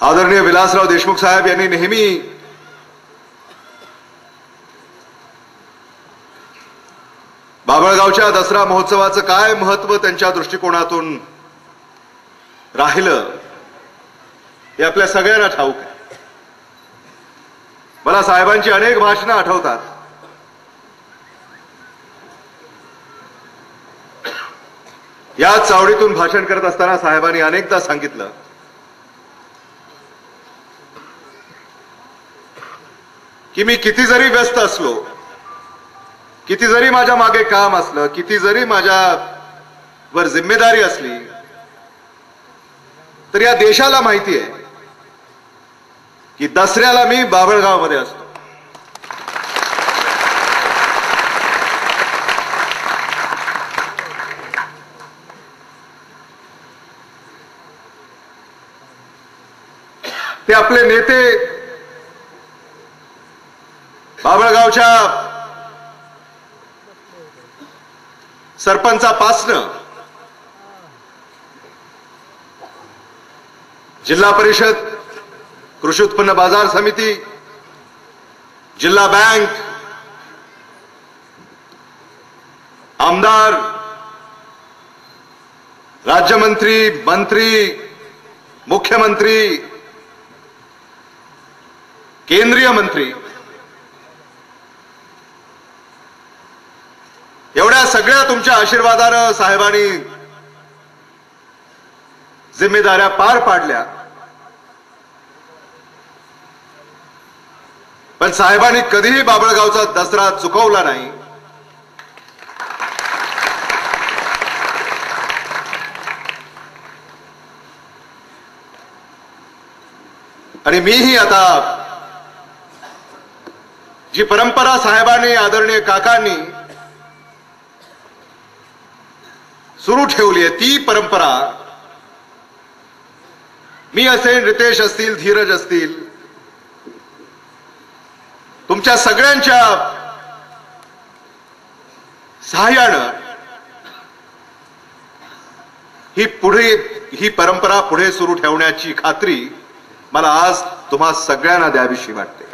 आदरणीय विलासराव देशमुख साहेब यांनी नेहमी बाभळगावच्या दसरा महोत्सवाचं काय महत्त्व त्यांच्या दृष्टिकोनातून राहिलं हे आपल्या सगळ्यांना ठाऊक आहे. मला साहेबांची अनेक भाषणं आठवतात. या चावडीतून भाषण करत असताना साहेबांनी अनेकदा सांगितलं की मी किती जरी व्यस्त असलो, किती जरी माझ्या मागे काम असलं, किती जरी माझ्यावर जिम्मेदारी असली, तर या देशाला माहिती आहे की दसऱ्याला मी बाभळगावमध्ये असतो. ते आपले नेते बाभळगावच्या सरपंचापासनं जिल्हा परिषद, कृषी उत्पन्न बाजार समिती, जिल्हा बँक, आमदार, राज्यमंत्री, मंत्री, मुख्यमंत्री, केंद्रीय मंत्री, एवढ्या सगळ्या तुमच्या आशीर्वादानं साहेबांनी जिम्मेदाऱ्या पार पाडल्या. पण साहेबांनी कधीही बाभळगावचा दसरा चुकवला नाही. आणि मीही आता जी परंपरा साहेबांनी, आदरणीय काकांनी सुरू ठेवली आहे, ती परंपरा मी असेल, रितेश असतील, धीरज असतील, तुमच्या सगळ्यांच्या सहाय्यानं ही परंपरा पुढे सुरू ठेवण्याची खात्री मला आज तुम्हा सगळ्यांना द्यावीशी वाटते.